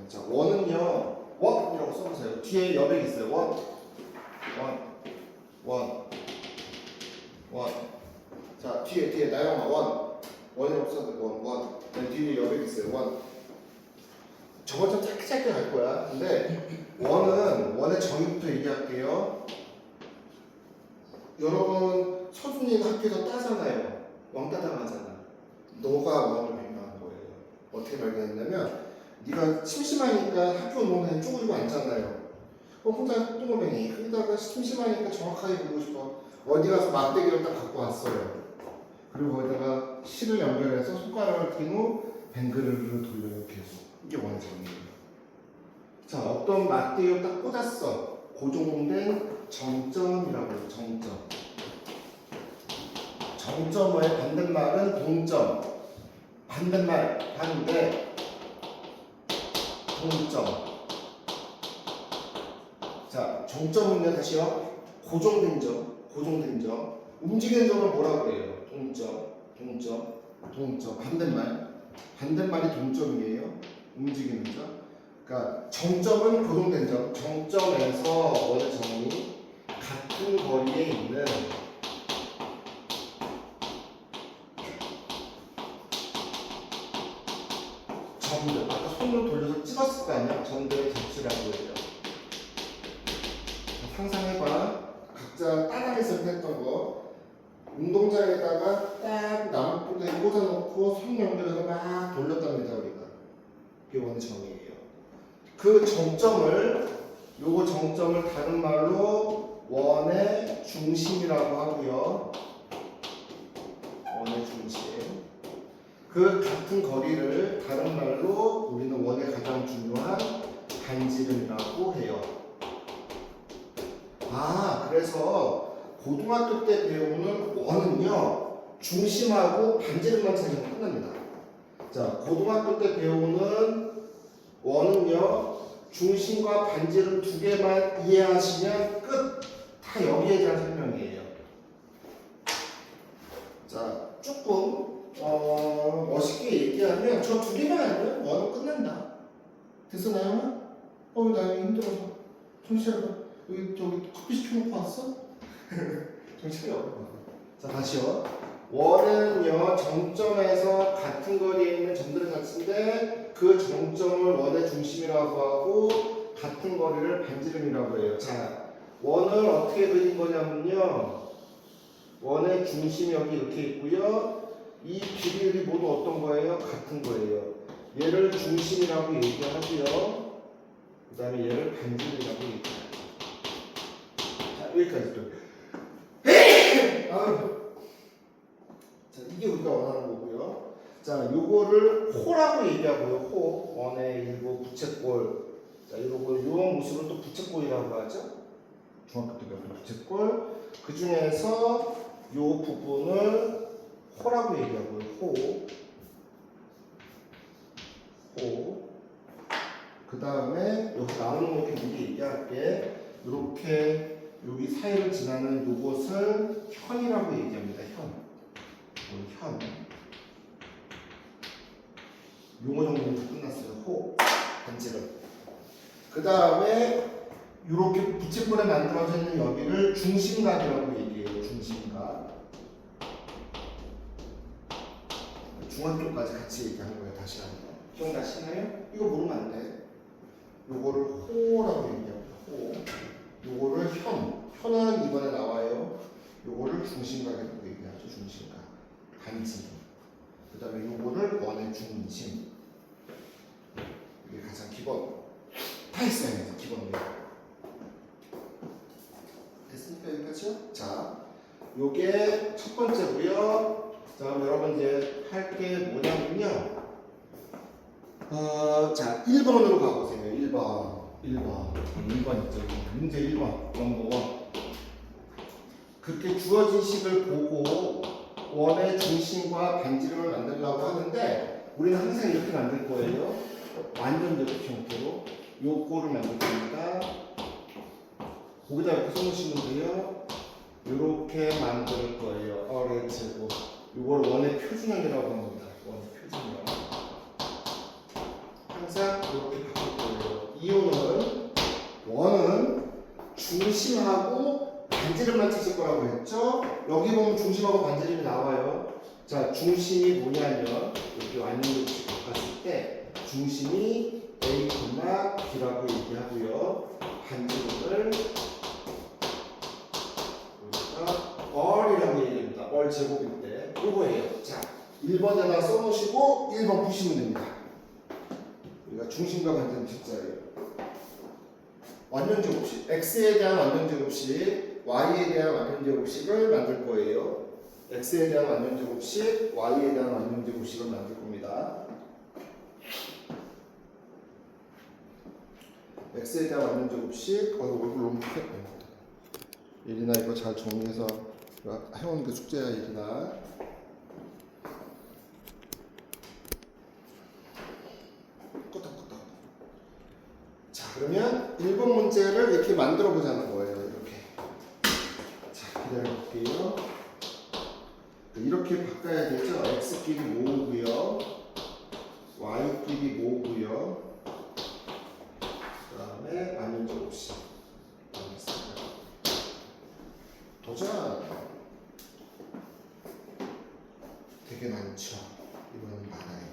자, 원은요, 원이라고 써보세요. 뒤에 여백이 있어요. 원. 자, 뒤에 나영아 원이라고 써도 원. 뒤에 여백이 있어요. 원. 저거 좀 짧게 갈 거야. 근데 원의 정의부터 얘기할게요. 여러분 서준이는 학교에서 따잖아요. 왕따당 하잖아. 너가 원을 발견한 거예요. 어떻게 발견했냐면 네가 심심하니까 학교 운동장에 쪼그리고 앉잖아요. 혼자 똥고맹이. 그러다가 심심하니까 정확하게 보고 싶어. 어디 가서 막대기를 딱 갖고 왔어요. 그리고 거기다가 실을 연결해서 손가락을 낀 후 뱅그르르 돌려요. 계속. 이게 원의 정의예요. 자, 어떤 막대기를 딱 꽂았어. 고정된 정점이라고 해요. 정점의 반대말은 동점. 반대. 동점. 자, 정점은요, 다시요. 고정된 점. 움직이는 점을 뭐라고 해요? 동점. 반대말이 동점이에요. 움직이는 점. 그러니까 정점은 고정된 점. 정점에서 원의 정의 같은 거리에 있는 점들. 아까 손으로 돌려서 찍었을 거 아니야? 점들의 접시라고 해요. 상상해봐. 각자 따라해서 했던 거. 운동장에다가 딱 나무뿌리에 꽂아놓고 손 연결해서 막 돌렸답니다. 우리가. 그게 원의 정의예요. 그 정점을 다른 말로 원의 중심이라고 하고요. 원의 중심. 그 같은 거리를 다른 말로 우리는 원의 가장 중요한 반지름이라고 해요. 그래서 고등학교 때 배우는 원은요, 중심하고 반지름만 찾으면 끝납니다. 자, 고등학교 때 배우는 원은요, 중심과 반지름 두 개만 이해하시면 끝! 다 여기에 대한 설명이에요. 자, 조금 멋있게 얘기하면 저 두 개만 알면 원은 끝난다. 됐어, 나영아? 나 힘들어서. 정신차려봐. 저기 커피 시켜놓고 왔어? 정신차려. 자, 다시요. 원은요, 정점에서 같은 거리에 있는 점들은 같은데 그 정점을 원의 중심이라고 하고 같은 거리를 반지름이라고 해요. 자, 원을 어떻게 그린 거냐면요, 원의 중심이 여기 이렇게 있고요, 이 길이들이 모두 어떤 거예요? 같은 거예요. 얘를 중심이라고 얘기하고요, 그 다음에 얘를 반지름이라고 얘기해요. 자, 여기까지 또. 자, 이게 우리가 원하는 거고요. 자, 요거를 호라고 얘기하고요. 호. 원의 일부 부채꼴. 자, 요 모습을 또 부채꼴이라고 하죠. 중학교 때 배운 부채꼴. 그 중에서 요 부분을 호라고 얘기하고요. 호. 그 다음에 여기 나오는 거 미리 얘기할게. 이렇게 여기 사이를 지나는 요것을 현이라고 얘기합니다. 현. 용어 정리는 다 끝났어요. 호, 반지름. 그 다음에 이렇게 부채꼴에 만들어져 있는 여기를 중심각이라고 얘기해요. 중심각. 중학교까지 같이 얘기한 거예요. 다시 한번. 기억나시나요? 이거 모르면 안 돼. 요거를 호라고 얘기합니다. 호. 요거를 현은 이번에 나와요. 요거를 중심각이라고 얘기하죠. 중심각. 반지름. 그 다음에 요거를 원의 중심. 이게 가장 기본. 다 있어야 해요. 기본으로. 됐습니까? 여기까지요? 자, 요게 첫 번째고요. 자, 그럼 여러분 이제 할 게 뭐냐면요. 자, 1번으로 가보세요. 1번 있죠. 문제 1번. 넘버 1. 그렇게 주어진 식을 보고 원의 중심과 반지름을 만들려고 하는데 우리는 항상 이렇게 만들 거예요. 완전 이렇게 형태로 요거를 만들 겁니다. 거기다 이렇게 써놓으시면 돼요. 이렇게 만들 거예요. 어레 제곱. 이걸 원의 표준형이라고 합니다. 원의 표준형. 항상 이렇게 바꿀 거예요. 이유는 원은 중심하고 반지름만 찾을 거라고 했죠? 여기 보면 중심하고 반지름이 나와요. 자, 중심이 뭐냐면 여기 완전히 바꿨을 때 중심이 A, B라고 얘기하고요. 반지름을 우리가 얼이라고 얘기합니다. 얼 제곱일 때 이거예요. 자, 1번에다 써놓으시고 1번 푸시면 됩니다. 우리가 중심과 반지름 찾자예요. 완전제곱식, x에 대한 완전제곱식, y에 대한 완전제곱식을 만들 거예요. x에 대한 완전제곱식, y에 대한 완전제곱식을 만들 겁니다. x에 대한 완전제곱식, 얼굴 너무 크게 예린아 이거 잘 정리해서 해오는 게 숙제야 예린아. 끄덕끄덕. 자, 그러면 1번 문제를 이렇게 만들어 보자는 거예요. 이렇게. 자, 기다려 볼게요. 이렇게 바꿔야 되죠. x끼리 모으고요. y끼리 모으고요. 그 다음에 완전제곱식. 도전. 되게 많죠. 이거는 많아요.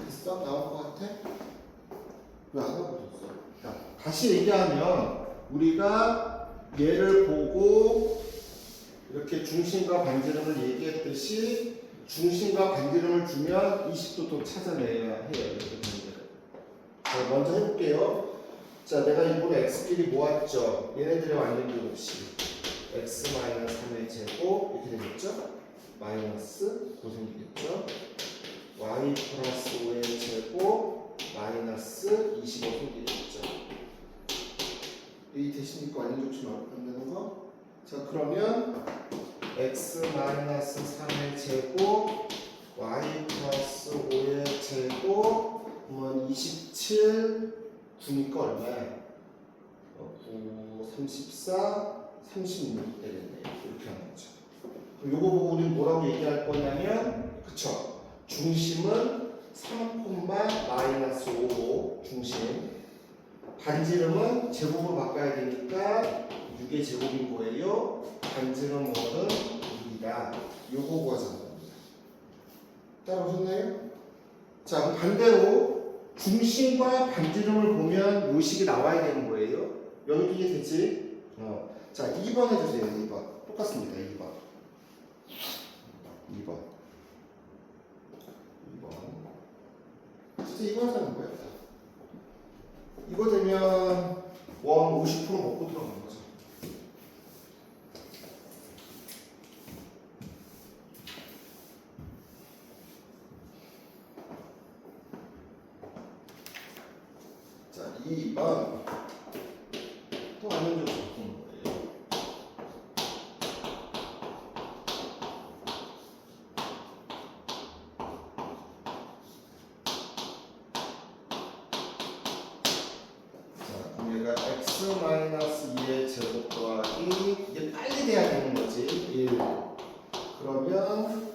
됐어? 나올 것 같아? 왜 안 하고 있었어? 자, 다시 얘기하면 우리가 얘를 보고 이렇게 중심과 반지름을 얘기했듯이 중심과 반지름을 주면 20도도 찾아내야 해요. 이렇게 반지름. 자, 먼저 해볼게요. 자, 내가 이번에 x끼리 모았죠. 얘네들의 완전제곱식 x-3의 제곱 이렇게 되겠죠? 마이너스 고 생기겠죠? y 플러스 5의 제곱 마이너스 25 생기겠죠? 이 대신 이거 완전제곱식 만드는 거? 자, 그러면 x-3의 제곱 y 플러스 5의 제곱 그러면 27 9니까 얼마야? 9, 34, 36 되겠네요. 이렇게 하는 거죠. 그럼 요거 보고 우리는 뭐라고 얘기할 거냐면 그쵸? 중심은 3, 마이너스 5 중심 반지름은 제곱으로 바꿔야 되니까 6의 제곱인 거예요. 반지름 원은 6이다. 요거 구하자는 겁니다. 따라오셨나요? 자, 그럼 반대로 중심과 반지름을 보면 요 식이 나와야 되는 거예요. 여기도 이게 되지? 자, 2번 해주세요. 2번. 똑같습니다. 2번. 2번. 2번. 진짜 2번 하자는 거야. 이거 되면 원 50% 먹고 들어가는 거죠. 자, 2번 또 완전적으로 바꾸는 거예요. 자, 그럼 얘가 x-2의 제곱 더하기 이게 빨리 돼야 되는 거지. 1. 그러면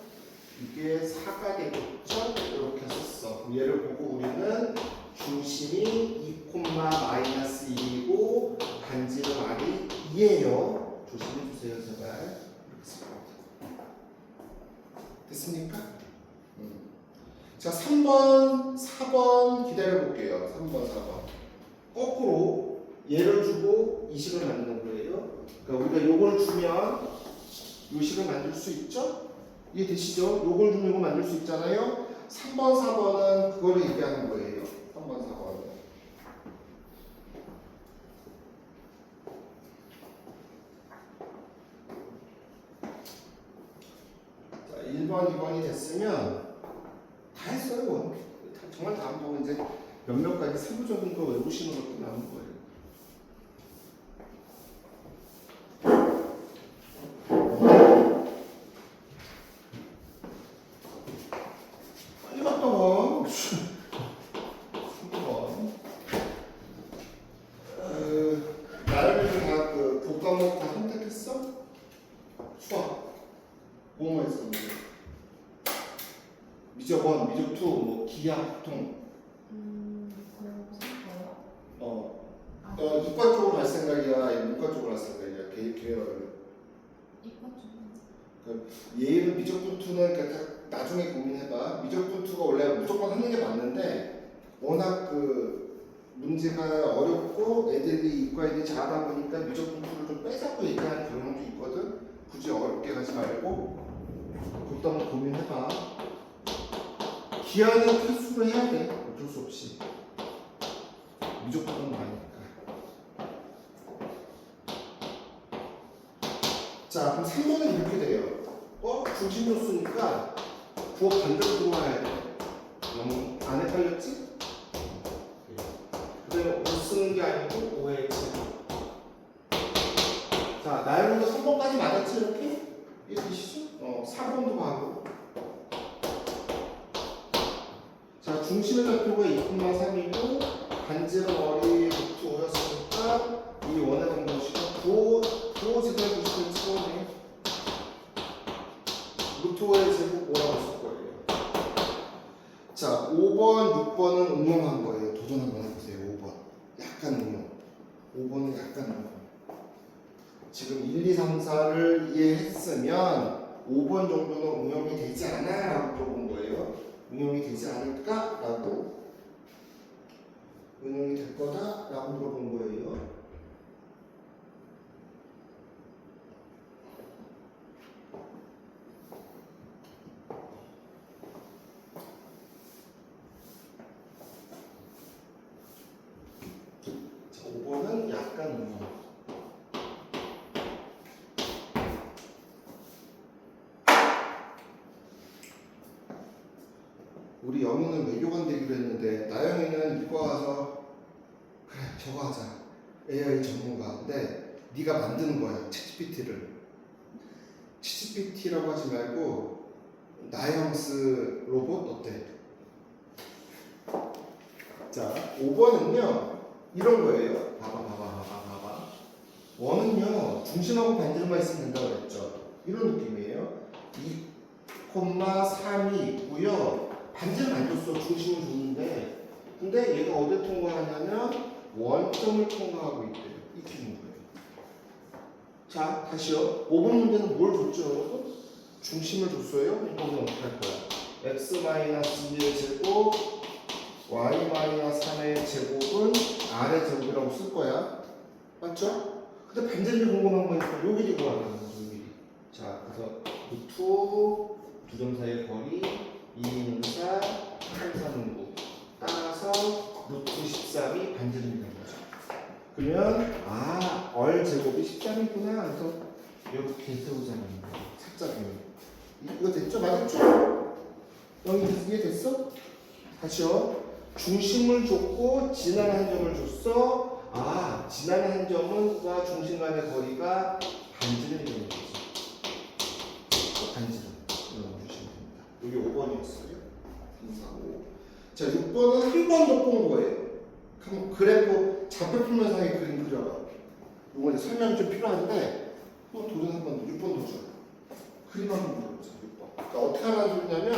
이게 4가 되겠죠? 이렇게 썼어. 그럼 얘를 보고 우리는 중심이 2,-1이고 반지름 r이 2예요. 조심해 주세요, 제발. 이렇게 씁니다. 됐습니까? 자, 3번, 4번 기다려 볼게요. 3번, 4번. 거꾸로 얘를 주고 이 식을 만드는 거예요. 그러니까 우리가 요걸 주면 이 식을 만들 수 있죠? 이해되시죠? 요걸 주면 이거 만들 수 있잖아요. 3번, 4번은 그거를 얘기하는 거예요. 3번, 4번은. 자, 1번, 2번이 됐으면 다 했어요. 정말 다 한번 이제 몇몇 가지 세부적인 거 외우시는 것도 남은 거예요. 빨리 갔다 와. 3번. 미적 2, 뭐 기하, 보통 이과 쪽으로 갈 생각이야, 아니면 문과 쪽으로 갈 생각이야, 계열을. 이과 쪽. 얘는 미적 분투는 그러니까 나중에 고민해봐. 미적 분투가 원래 무조건 하는 게 맞는데 워낙 그 문제가 어렵고 애들이 이과 애들이 잘하다 보니까 미적 분투를 좀 빼자고 얘기하는 경향도 있거든. 굳이 어렵게 가지 말고 그것도 한번 고민해봐. 기하는 필수로 해야 돼. 어쩔 수 없이. 미적 분투는 많으니까. 자, 그럼 3번은 이렇게 돼요. 중심으로 쓰니까 부호 반대로 들어와야 돼. 너무 안 헷갈렸지? 그대로 못 쓰는 게 아니고 오해했지. 자, 나열도 3번까지 맞았지 이렇게? 이해되시죠? 4번도 가고. 자, 중심의 좌표가 2,3이고 반지름 어리 루트 5였으니까 이 원의 방정식은 부호 제곱의 90을 찍어내. 루트 5의 제곱 5라고 쓸 거예요. 자, 5번, 6번은 응용한 거예요. 도전 한번 해보세요. 5번. 약간 응용. 5번은 약간 응용. 지금 1, 2, 3, 4를 이해했으면 5번 정도는 응용이 되지 않아? 라고 물어본 거예요. 응용이 되지 않을까? 라고. 응용이 될 거다? 라고 물어본 거예요. 자, 5번은 약간 응용. 우리 영희는 외교관 되기로 했는데 나영이는 이과 와서 그래 저거 하자. AI 전문가인데 네가 만드는 거야. 챗GPT라고 하지 말고 나영스 로봇 어때? 자 5번은요 이런 거예요. 봐봐. 원은요 중심하고 반지름만 있으면 된다고 그랬죠. 이런 느낌이에요. 2,3이 있고요. 반지름 안 줬어. 중심은 줬는데 근데 얘가 어디 통과하냐면 원점을 통과하고 있대요. 이 기준 거예요. 자 다시요. 5번 문제는 뭘 줬죠? 중심을 줬어요. 이거는 어떻게 할 거야? x-2의 제곱 y-3의 제곱은 r의 제곱이라고 쓸 거야. 맞죠? 근데 반지름이 궁금한 거니까 요 길이 구하는 거죠. 요 길이. 자 그래서 루트 두 점 사이의 거리 2는 4, 3은 9 따라서 루트 13이 반지름이 되는 거죠. 그러면 얼 제곱이 13이구나. 그래서 이렇게 세우자는 거예요. 살짝 이거 됐죠? 맞았죠? 여기 이해됐어? 다시요. 중심을 줬고 지나는 한 점을 줬어. 지나는 한 점과 중심 간의 거리가 반지름이 되는 거죠. 반지름. 넣어주시면 됩니다. 여기 5번이었어요. 5. 자, 6번은 한 번 더 본 거예요. 그럼 그래프 좌표 풀면서 하게 그림 그려봐. 이거 이제 설명이 좀 필요한데 또 도전 한 번 더, 6번 도전. 그림 한번 그려보자. 6번. 그러니까 어떻게 하는 소리냐면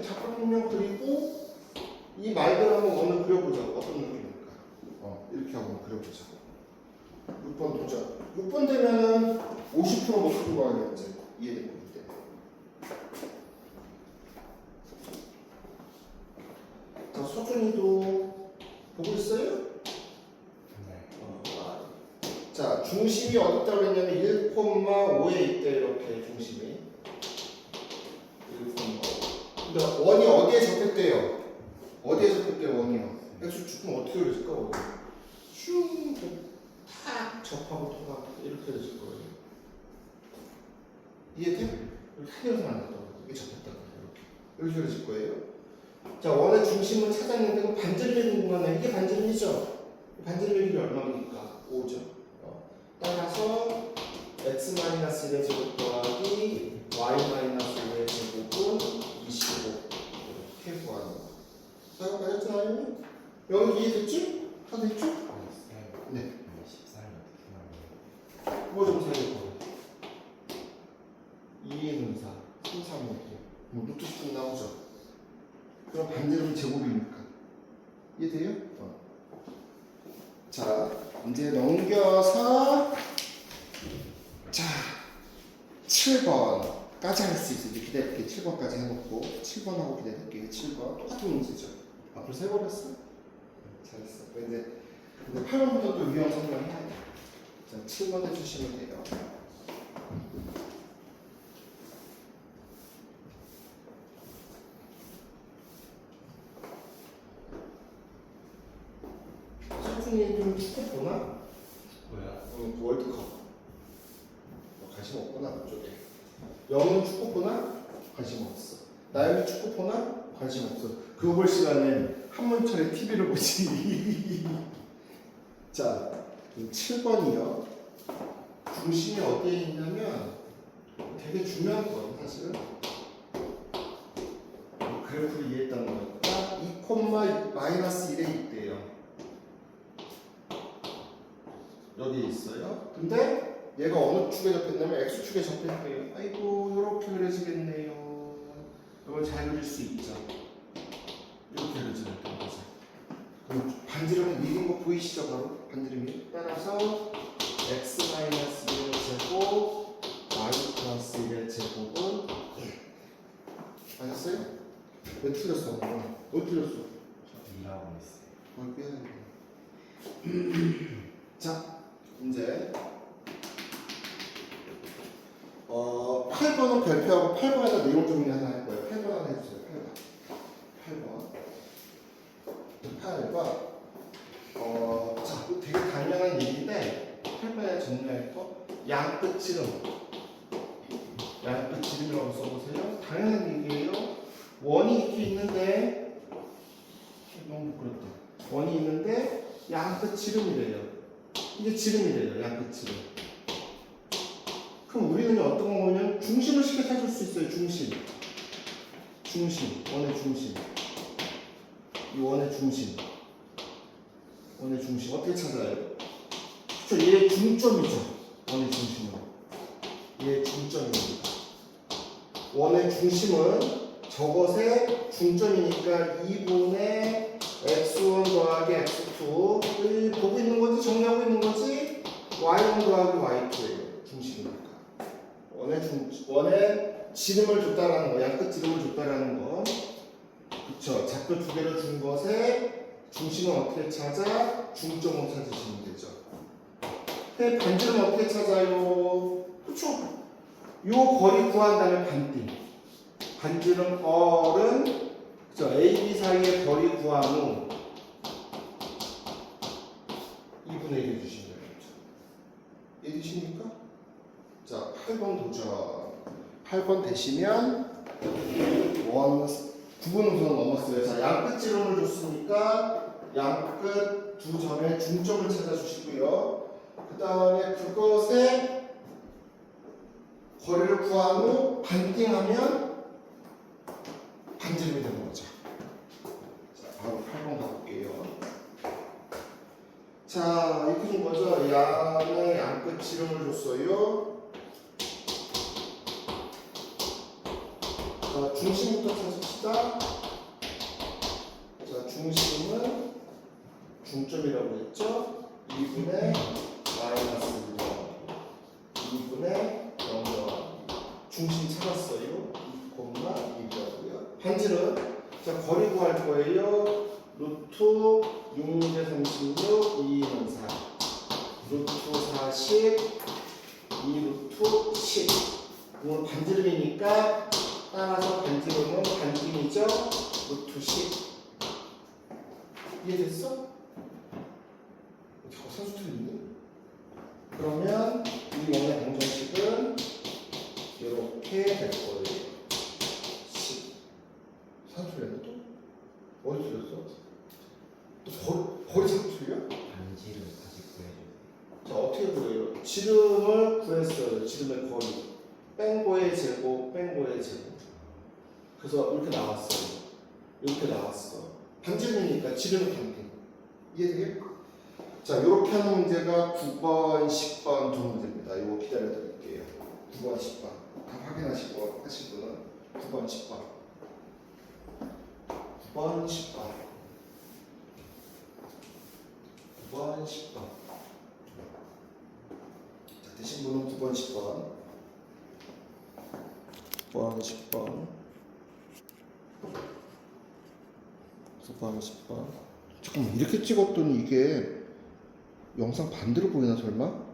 좌표 풀면 그리고 이 말대로 한번 원을 그려보자. 어떤 느낌일까? 이렇게 한번 그려보자. 6번 도전. 6번 되면은 50% 높이고 가야겠지. 이해되고 있대. 자, 소준이도 보고 있어요? 네. 자, 중심이 어디 있다고 그랬냐면 1,5에 있대. 이렇게 중심이 1,5. 근데 원이 어디에 접했대요? 어디에 접했대요? 원이요. x 축은 어떻게 그려질까? 탁 접하고 통하고 이렇게 그려질 거예요. 이해돼? 이렇게 하려서 안 된다고. 이게 접했다고. 이렇게 그려질 거예요. 자, 원의 중심을 찾았는데 그 반지름이 궁금하네. 이게 반지름이죠? 반지름의 길이 얼마입니까? 5죠. 따라서 x-1의 제곱 더하기 y-5의 제곱은 25 이렇게 구하는 거. 자, 맞았잖아요? 여기 이해됐지? 다 됐죠? 네. 14를 그거 좀 사야겠다. 2의 능사 3, 3, 5. 루트 10 나오죠? 반지름 제곱이니까. 이해돼요? 자, 이제 넘겨서 자 7번까지 할 수 있어. 이제 기다릴게. 7번까지 해놓고 7번하고 기다릴게요. 7번 똑같은 문제죠. 앞으로 세 번 했어. 잘했어. 근데 8번부터 또 유형 설명해야 돼. 자, 7번 해주시면 돼요. 서준이 좀 축구 보나? 뭐야? 월드컵. 뭐 관심 없구나 그쪽에. 영은 축구 보나? 관심 없어. 나영이 축구 보나? 관심 없어. 그거 볼 시간에 한문철의 TV를 보지. 자, 7번이요. 중심이 어디에 있냐면 되게 중요한 거예요, 사실은. 그래프를 이해했다는 거니까 2,-1에 있대요. 여기 있어요. 근데 얘가 어느 축에 접혔냐면 X축에 접혔대요. 아이고, 이렇게 그려지겠네요. 이걸 잘 그릴 수 있죠. 이렇게 그려지겠다는 거죠. 그럼 반지름은 이긴 거 보이시죠? 바로 반지름이. 따라서 x-1의 제곱 y+1의 제곱은 맞았어요? 왜 틀렸어? 왜 틀렸어? 저 일하고 있어요. 뭘 빼야 되겠네. 자, 이제 8번은 별표하고 8번에다 내용 정리 하나 할 거예요. 8번 하나 해주세요. 8번. 자, 되게 당연한 얘기인데 8번에 정리할 거 양끝지름이라고 써보세요. 당연한 얘기예요. 원이 이렇게 있는데 너무 부끄럽다. 원이 있는데 양끝지름이래요. 이게 지름이래요. 양끝지름. 그럼 우리는 어떤 거냐면 중심을 쉽게 찾을 수 있어요. 중심, 원의 중심. 이 원의 중심 어떻게 찾아요? 그쵸? 얘의 중점이죠. 원의 중심은 얘의 중점입니다. 원의 중심은 저것의 중점이니까 2분의 x1 더하기 x2를 보고 있는 거지, 정리하고 있는 거지. y1 더하기 y2예요. 중심이니까. 원의 지름을 줬다라는 거, 양끝 지름을 줬다라는 거. 그쵸? 좌표 두 개를 준 것에 중심은 어떻게 찾아? 중점을 찾으시면 되죠. 근데 반지름 어떻게 찾아요? 그쵸? 요 거리 구한 다음에 반띵. 반지름 R은 그쵸? A, B 사이의 거리 구한 후 2분의 1 해주시면 되겠죠. 이해되십니까? 자, 8번 도전. 8번 되시면 9분 우선 넘었어요. 자, 양끝 지름을 줬으니까 양끝 두 점의 중점을 찾아주시고요. 그 다음에 그것의 거리를 구한 후 반띵하면 반지름이 되는 거죠. 자, 바로 8번 가볼게요. 자, 이렇게 준 거죠. 양의 양끝 지름을 줬어요. 자, 중심부터 찾읍시다. 자, 중심은 중점이라고 했죠. 2분의 마이너스 1, 2분의 0, 중심 찾았어요. 2,2라고요. 반지름, 자, 거리 구할 거예요. 루트 6의 36, 2는 4. 루트 40, 2루트 10. 이건 반지름이니까 따라서 반지름은 반띵이죠. 루트 10. 이해됐어? 저거 산수 틀리니? 그러면 이 원의 방정식은 이렇게 될 거예요. 10. 산수 틀렸네 또? 어디 틀렸어? 또 거리 자꾸 틀려? 반지를 다시 구해주세요. 자, 어떻게 구해요? 지름을 구했어요. 지름의 거리. 뺀 제곱. 그래서 이렇게 나왔어요. 이렇게 나왔어. 반지름이니까 지름은 반띵. 이해돼요? 자, 이렇게 하는 문제가 9번, 10번 두 문제입니다. 이거 기다려 드릴게요. 9번, 10번. 다 확인하시고 하신 분은 9번, 10번. 9번, 9번, 10번. 9번, 10번. 자, 대신 번호 9번, 10번. 9번, 10번. 9번, 10번. 잠깐만, 이렇게 찍었더니 이게 영상 반대로 보이나 설마?